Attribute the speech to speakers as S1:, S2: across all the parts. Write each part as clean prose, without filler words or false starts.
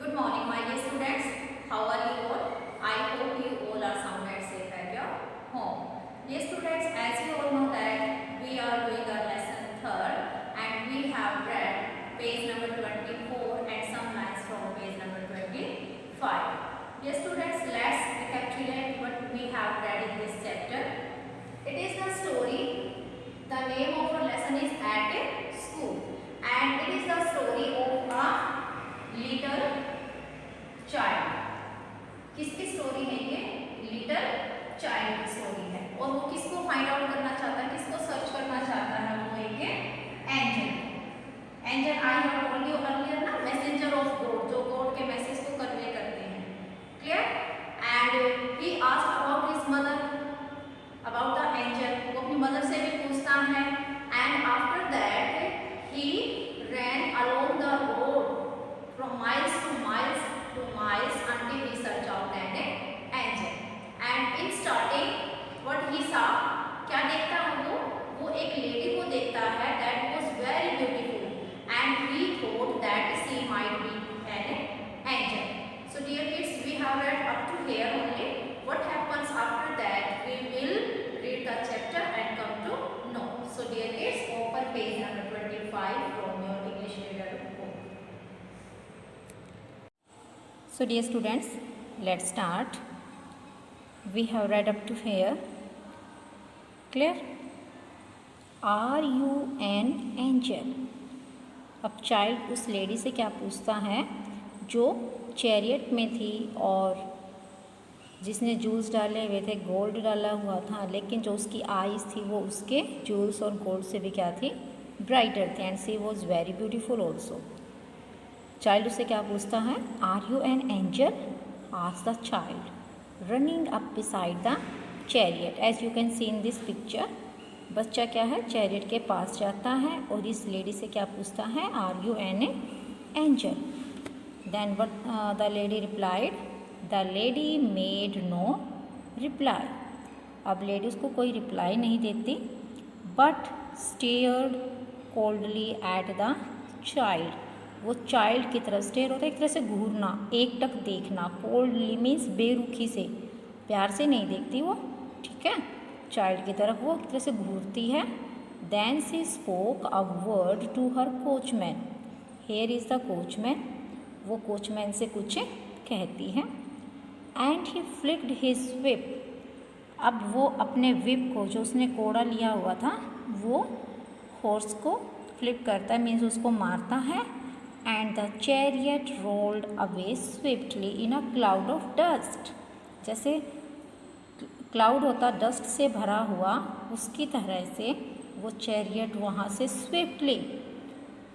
S1: Good morning, my dear students. How are you all? I hope you all are sound and safe at your home. Dear students, as you all know that we are doing our lesson third and we have read page number 24 and some lines from page number 25. Dear students, let's recapitulate what we have read in this chapter. It is the story. The name of our lesson is At a School, and it is the story of a little child. किसकी story है ये? Little child की story है। और वो किसको find out करना चाहता है, किसको सर्च करना चाहता है? वो एक angel. Angel I have told you earlier ना, मैसेंजर ऑफ गॉड, जो गॉड के मैसेज को कन्वे करते हैं। Clear? And he asked about his mother, about the angel. वो अपनी मदर से भी पूछता है। And after that he ran along the road from miles to miles until he search out an angel. And in starting what he saw, क्या देखता है वो एक लेडी को देखता है that was very beautiful and he thought that she might be an angel. So dear kids, we have read up to here only. What happens after that we will read the chapter and come to know. So dear kids, open page number 25 from your English reader book. So dear students, let's start. We have read up to here. Clear? Are you an angel? अब child उस lady से क्या पूछता है जो chariot में थी और जिसने जूल्स डाले हुए थे, गोल्ड डाला हुआ था, लेकिन जो उसकी आईज थी वो उसके जूल्स और गोल्ड से भी क्या थी? ब्राइटर थी। And she was very beautiful also. Child उससे क्या पूछता है? Are you an angel? Asked the child running up beside the chariot. As you can see in this picture, बच्चा क्या है? चैरियट के पास जाता है और इस लेडी से क्या पूछता है? Are you an angel? Then what the lady replied? The lady made no reply. अब लेडी उसको कोई रिप्लाई नहीं देती, but stared coldly at the child. वो चाइल्ड की तरफ स्टेयर होता है, एक तरह से घूरना, एक टक देखना। कोल्डली मीन्स बेरुखी से, प्यार से नहीं देखती वो, ठीक है? चाइल्ड की तरफ वो एक तरह से घूरती है। Then she spoke a word to her coachman. Here is the coachman. वो कोचमैन से कुछ कहती है। And he flicked his whip. अब वो अपने व्हिप को, जो उसने कोड़ा लिया हुआ था, वो हॉर्स को फ्लिप करता है, मीन्स उसको मारता है। And the chariot rolled away swiftly in a cloud of dust. जैसे क्लाउड होता डस्ट से भरा हुआ, उसकी तरह से वो चैरियट वहाँ से स्विफ्टली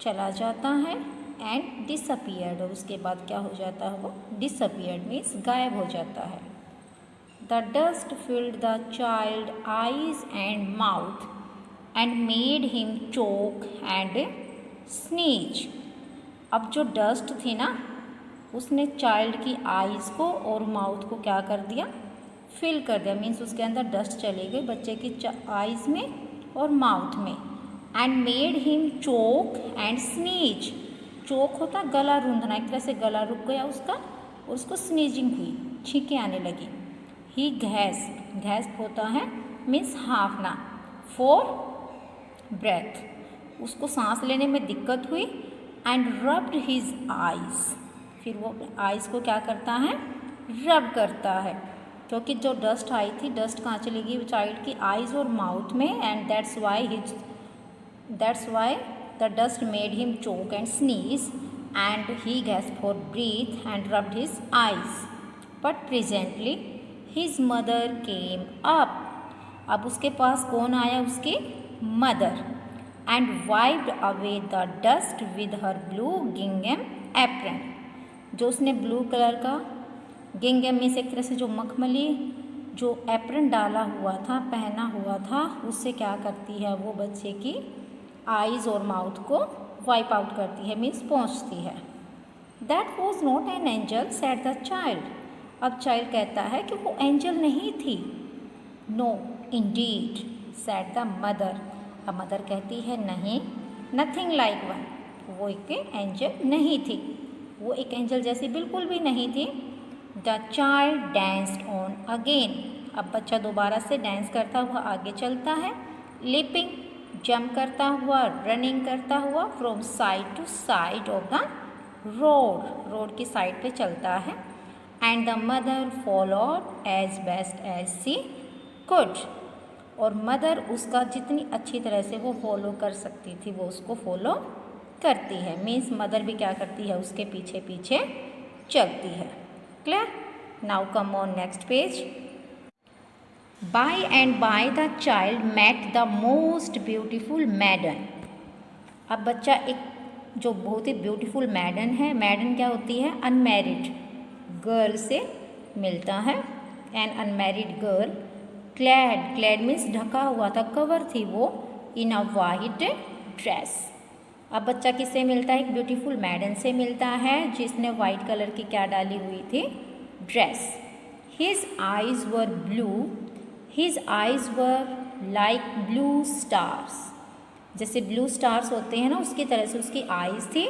S1: चला जाता है। एंड डिसअपियर्ड, और उसके बाद क्या हो जाता है? वो डिसअपियर्ड मीन्स गायब हो जाता है। The dust filled the child eyes and mouth and made him choke and sneeze. अब जो डस्ट थी ना, उसने चाइल्ड की आईज़ को और माउथ को क्या कर दिया? फिल कर दिया। मीन्स उसके अंदर डस्ट चली गई बच्चे की आईज़ में और माउथ में। And made him choke and sneeze. Choke होता गला रूंधना, एक तरह से गला रुक गया उसका और उसको स्नीजिंग हुई, छींकें आने लगी। ही गैस्प, गैस्प होता है मीन्स हाँफना, फॉर ब्रेथ, उसको सांस लेने में दिक्कत हुई। एंड रब्ड हिज आइज़, फिर वो आइज़ को क्या करता है? रब करता है, क्योंकि जो डस्ट आई थी, डस्ट कहाँ चली गई? चाइल्ड की आइज़ और माउथ में। And that's why the dust made him choke and sneeze and he gasp for breath and rubbed his eyes. But presently his mother came up. अब उसके पास कौन आया? उसकी mother. And wiped away the dust with her blue गिंगम apron. जो उसने blue colour का गिंगम में से एक तरह से जो मखमली जो एप्रन डाला हुआ था, पहना हुआ था, उससे क्या करती है? वो बच्चे की आईज़ और माउथ को वाइप आउट करती है, मीन्स पोंछती है। That was not an angel said the child. अब चाइल्ड कहता है कि वो एंजल नहीं थी। No indeed said the mother. अब मदर कहती है नहीं, नथिंग लाइक वन, वो एक एंजल नहीं थी, वो एक एंजल जैसी बिल्कुल भी नहीं थी। The child danced on again, अब बच्चा दोबारा से डांस करता हुआ आगे चलता है। लिपिंग, जंप करता हुआ, रनिंग करता हुआ, from side to side of the road, road की साइड पे चलता है। And the mother followed as best as she could, और मदर उसका जितनी अच्छी तरह से वो फॉलो कर सकती थी वो उसको फॉलो करती है। मीन्स मदर भी क्या करती है, उसके पीछे पीछे चलती है। Clear? Now come on next page. By and by the child met the most beautiful maiden. अब बच्चा एक जो बहुत ही ब्यूटीफुल मैडन है, मैडन क्या होती है, अनमैरिड गर्ल से मिलता है। An unmarried girl, clad, clad means ढका हुआ था, कवर थी वो, इन अ वाइट ड्रेस। अब बच्चा किससे मिलता है, एक ब्यूटीफुल मैडन से मिलता है जिसने वाइट कलर की क्या डाली हुई थी, dress. His eyes were blue, his eyes were like blue stars, जैसे ब्लू स्टार्स होते हैं ना उसकी तरह से उसकी आईज थी।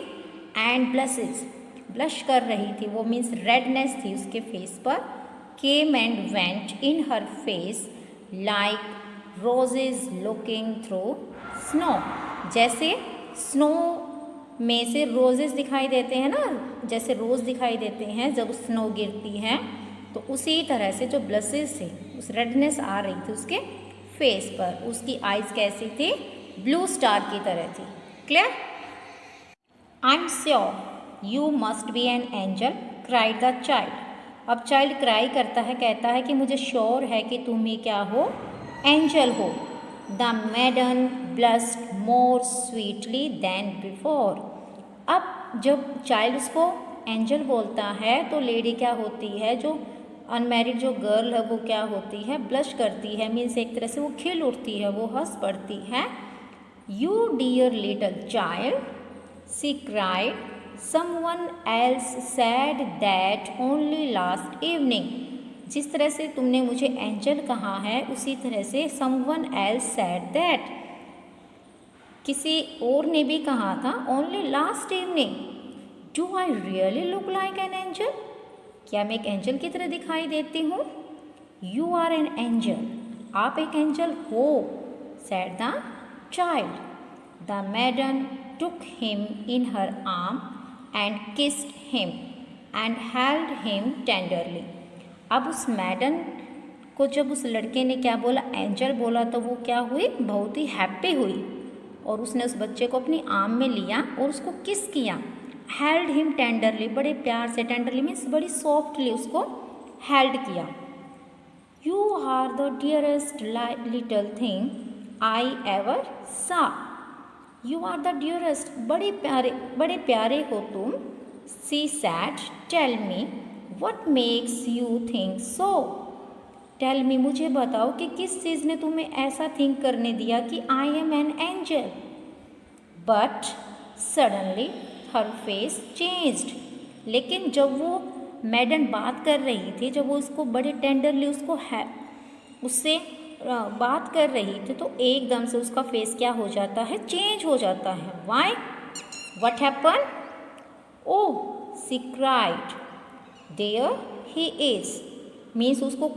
S1: एंड ब्लशेस, ब्लश कर रही थी वो, मीन्स रेडनेस थी उसके फेस पर। Came and went in her face like roses looking through snow, जैसे स्नो में से रोजेस दिखाई देते हैं ना, जैसे रोज़ दिखाई देते हैं जब स्नो गिरती है, तो उसी तरह से जो ब्लशेस थे, उस रेडनेस आ रही थी उसके फेस पर। उसकी आइज़ कैसी थी, ब्लू स्टार की तरह थी। Clear? I am sure you must be an angel, cried the child. अब चाइल्ड क्राई करता है, कहता है कि मुझे श्योर है कि तुम ही क्या हो, एंजल हो। The maiden blushed more sweetly than before. अब जब चाइल्ड उसको एंजल बोलता है तो लेडी क्या होती है, जो अनमैरिड जो गर्ल है वो क्या होती है, ब्लश करती है, मीन्स एक तरह से वो खिल उठती है, वो हंस पड़ती है। You dear little child, she cried, someone else said that only last evening. जिस तरह से तुमने मुझे एंजल कहा है उसी तरह से समवन एल्स सैड दैट, किसी और ने भी कहा था, only last evening. Do I really look like an angel, क्या मैं एक एंजल की तरह दिखाई देती हूँ। यू आर एन एंजल, आप एक एंजल हो, sad the child. The मैडन took him in her arm and kissed him and held him tenderly। अब उस मैडन को जब उस लड़के ने क्या बोला, एंजल बोला, तो वो क्या हुई, बहुत ही हैप्पी हुई, और उसने उस बच्चे को अपनी आर्म में लिया और उसको किस किया। हेल्ड हिम टेंडरली, बड़े प्यार से, टेंडरली मीन्स बड़ी सॉफ्टली उसको हेल्ड किया। You are the dearest little thing I ever saw, you are the dearest, बड़े प्यारे हो तुम। She said, tell me what makes you think so, tell me, मुझे बताओ कि किस चीज़ ने तुम्हें ऐसा थिंक करने दिया कि I am an angel. But suddenly her face changed, लेकिन जब वो मैडन बात कर रही थी, जब वो उसको बड़े टेंडरली उससे बात कर रही थी, तो एकदम से उसका फेस क्या हो जाता है, चेंज हो जाता है। Why, what happen, oh she cried, there he is, means उसको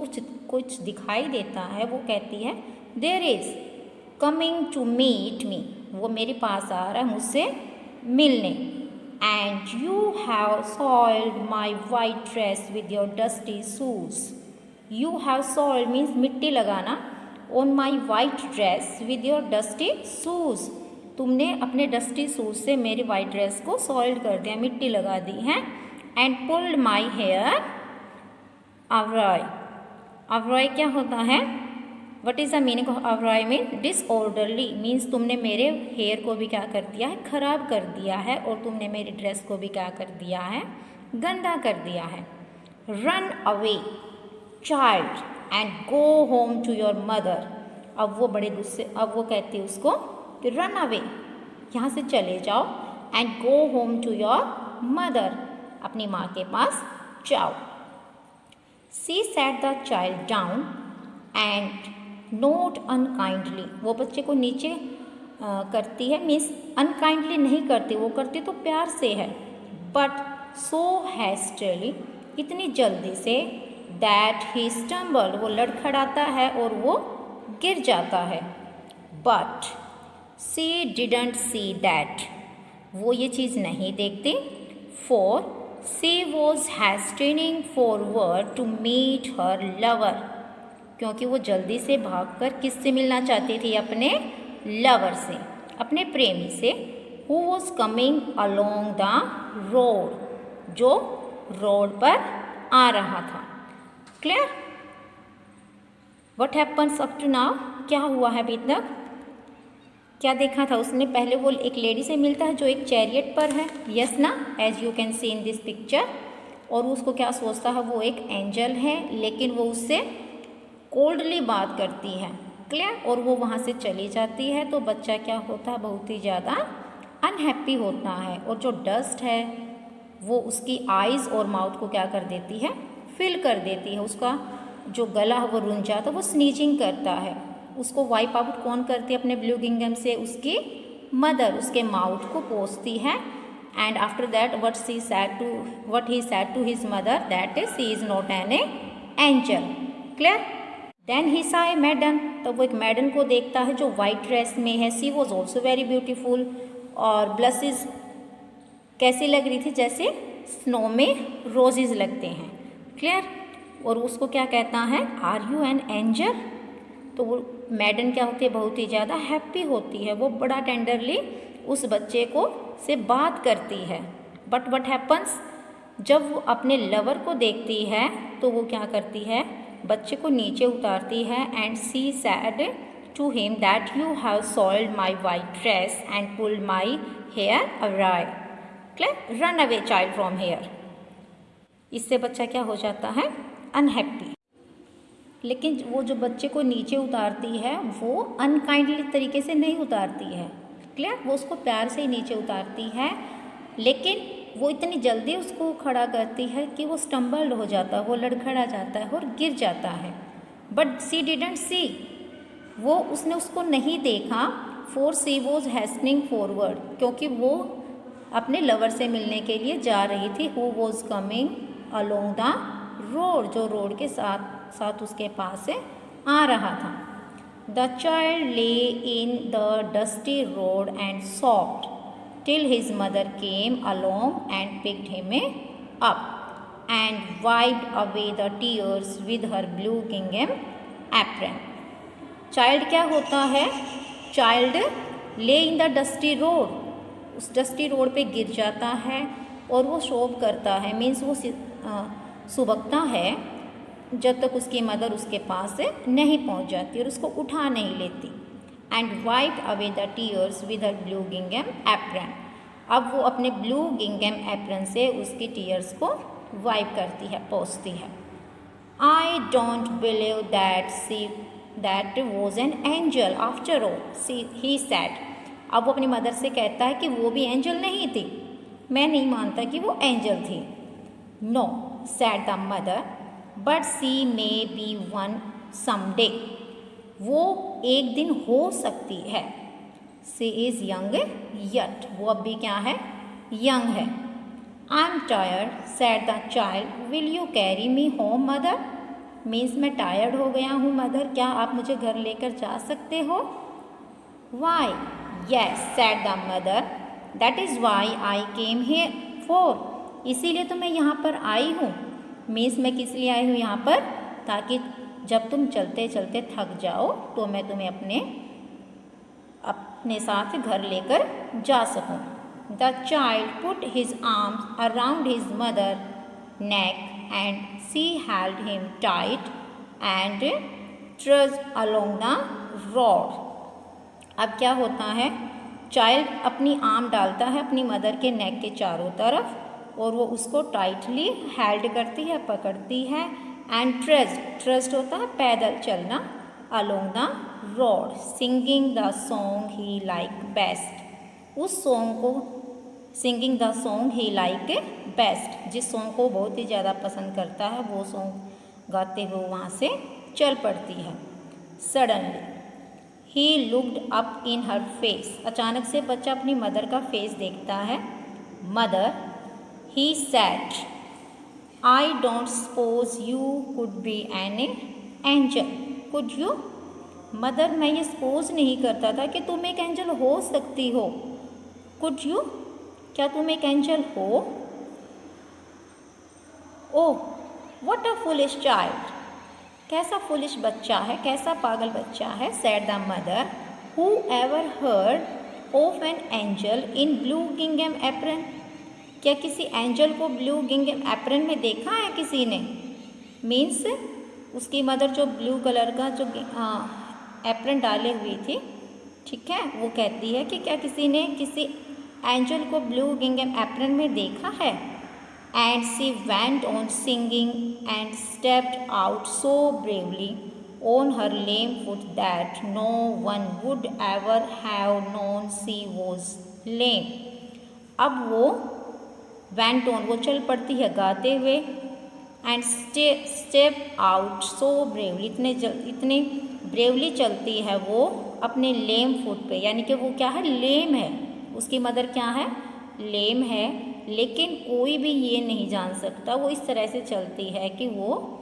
S1: कुछ दिखाई देता है, वो कहती है there is coming to meet me, वो मेरे पास आ रहा है मुझसे मिलने। And you have soiled my white dress with your dusty shoes, you have soiled means मिट्टी लगाना, on my white dress with your dusty shoes, तुमने अपने डस्टी शूज से मेरी वाइट ड्रेस को सॉइल्ड कर दिया, मिट्टी लगा दी है। And pulled my hair awry, awry क्या होता है, what is the meaning of awry, mean disorderly, means तुमने मेरे हेयर को भी क्या कर दिया है, खराब कर दिया है, और तुमने मेरी ड्रेस को भी क्या कर दिया है, गंदा कर दिया है। Run away child and go home to your mother, अब वो बड़े गुस्से, अब वो कहती है उसको कि रन अवे, यहाँ से चले जाओ, and go home to your mother, अपनी माँ के पास जाओ। She set the child down and not unkindly, वो बच्चे को नीचे करती है, मीन्स अनकाइंडली नहीं करती, वो करती तो प्यार से है, बट सो हैस्टिली, इतनी जल्दी से, दैट ही स्टम्बल्ड, वो लड़खड़ाता है और वो गिर जाता है। But she didn't see that, वो ये चीज़ नहीं देखती। For she was hastening forward to meet her lover, क्योंकि वो जल्दी से भागकर किससे मिलना चाहती थी? अपने लवर से, अपने प्रेमी से। Who was coming along the road, जो रोड पर आ रहा था। Clear? What happens up to now, क्या हुआ है अभी तक? क्या देखा था उसने? पहले वो एक लेडी से मिलता है जो एक चैरियट पर है, यस ना, as you can see in this picture. और उसको क्या सोचता है? वो एक एंजल है, लेकिन वो उससे कोल्डली बात करती है। क्लियर? और वो वहाँ से चली जाती है। तो बच्चा क्या होता है? बहुत ही ज़्यादा अनहैप्पी होता है। और जो डस्ट है वो उसकी आइज़ और माउथ को क्या कर देती है? फिल कर देती है। उसका जो गला है वो रुंझ जाता है, वो स्नीचिंग करता है। उसको वाइप आउट कौन करती है अपने ब्लू गिंगम से? उसकी मदर उसके माउथ को पोंछती है। And after that what he said to his mother, that is he is not an angel. Clear? Then he saw a मैडन, तो वो एक मैडन को देखता है जो वाइट ड्रेस में है। सी वॉज ऑल्सो वेरी ब्यूटीफुल, और ब्लसेस कैसी लग रही थी? जैसे स्नो में रोजेज लगते हैं। क्लियर? और उसको क्या कहता है? Are you an angel? तो वो मैडन क्या होती है? बहुत ही ज़्यादा हैप्पी होती है। वो बड़ा टेंडरली उस बच्चे को से बात करती है। बट वट हैपन्स, जब वो अपने लवर को देखती है तो वो क्या करती है? बच्चे को नीचे उतारती है। And she said to him that you have soiled my white dress and pulled my hair away. Clear? Run away child from here. इससे बच्चा क्या हो जाता है? अनहैप्पी। लेकिन वो जो बच्चे को नीचे उतारती है वो अनकाइंडली तरीके से नहीं उतारती है। क्लियर? वो उसको प्यार से ही नीचे उतारती है, लेकिन वो इतनी जल्दी उसको खड़ा करती है कि वो स्टम्बल्ड हो जाता है, वो लड़खड़ा जाता है और गिर जाता है। बट सी डिडंट सी, वो उसने उसको नहीं देखा। फॉर सी वॉज हैस्टनिंग फॉरवर्ड, क्योंकि वो अपने लवर से मिलने के लिए जा रही थी। Who was coming along the road, जो रोड के साथ साथ उसके पास से आ रहा था। द चाइल्ड ले in the dusty road and soft till his mother came along and picked him up and wiped away the tears with her blue gingham apron. Child क्या होता है? चाइल्ड ले इन द डस्टी रोड, उस dusty road पे गिर जाता है और वो शोक करता है, मीन्स वो सुबकता है जब तक उसकी मदर उसके पास नहीं पहुंच जाती और उसको उठा नहीं लेती। And wipe away the tears with her blue गिंगम एप्रन, अब वो अपने ब्लू गिंगम एप्रन से उसकी टीयर्स को वाइप करती है, पोंछती है। I don't believe that was an angel after all, he sad. अब वो अपनी मदर से कहता है कि वो भी एंजल नहीं थी, मैं नहीं मानता कि वो एंजल थी। No said the mother, but she may be one someday, वो एक दिन हो सकती है। सी इज़ यंग यट, वो अब भी क्या है? यंग है। I am tired sad the child, will you carry me home mother, means मैं टायर्ड हो गया हूँ मदर, क्या आप मुझे घर लेकर जा सकते हो? Why yes said the mother, that is why I came here for, इसीलिए तो मैं यहाँ पर आई हूँ। मीन्स मैं किस लिए आई हूँ यहाँ पर? ताकि जब तुम चलते चलते थक जाओ तो मैं तुम्हें अपने साथ घर लेकर जा सकूं। The child put his arms around his mother neck and she held him tight and trust along the road. अब क्या होता है? चाइल्ड अपनी आर्म डालता है अपनी मदर के नेक के चारों तरफ और वो उसको टाइटली हेल्ड करती है, पकड़ती है। एंड ट्रस्ट होता है पैदल चलना, along the road singing the song he like best, उस सॉन्ग को singing the song he like best, जिस सॉन्ग को बहुत ही ज़्यादा पसंद करता है वो सॉन्ग गाते हुए वहाँ से चल पड़ती है। Suddenly he looked up in her face, अचानक से बच्चा अपनी मदर का फेस देखता है। Mother He said, I don't suppose you could be an angel, could you? Mother, मैं ये सपोज नहीं करता था कि तुम एक एंजल हो सकती हो. Could you? क्या तुम एक एंजल हो? Oh, what a foolish child. कैसा फुलिश बच्चा है, कैसा पागल बच्चा है. said the mother. Who ever heard of an angel in blue gingham apron? क्या किसी एंजल को ब्लू गिंघम एप्रन में देखा है किसी ने? मीन्स उसकी मदर जो ब्लू कलर का जो एप्रन डाले हुई थी, ठीक है, वो कहती है कि क्या किसी ने किसी एंजल को ब्लू गिंघम एप्रन में देखा है. And she went on singing and stepped out so bravely on her lame foot that no one would ever have known she was lame. अब वो went on, वो चल पड़ती है गाते हुए. And step out so bravely, इतने bravely चलती है वो अपने लेम फुट पे, यानी कि वो क्या है, लेम है. उसकी मदर क्या है, लेम है. लेकिन कोई भी ये नहीं जान सकता, वो इस तरह से चलती है कि वो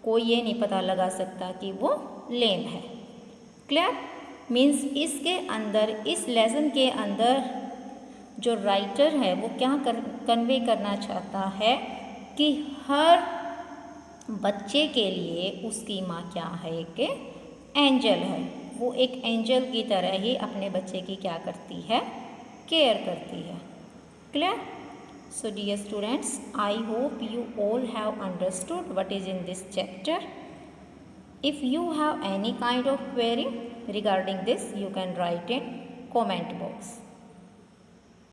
S1: कोई ये नहीं पता लगा सकता कि वो लेम है. क्लियर? मीन्स इसके अंदर, इस लेसन के अंदर जो राइटर है वो क्या कन्वे करना चाहता है कि हर बच्चे के लिए उसकी माँ क्या है, एक एंजल है. वो एक एंजल की तरह ही अपने बच्चे की क्या करती है, केयर करती है. Clear? So dear students, I hope you all have understood what is in this chapter. If you have any kind of query regarding this, you can write in comment box.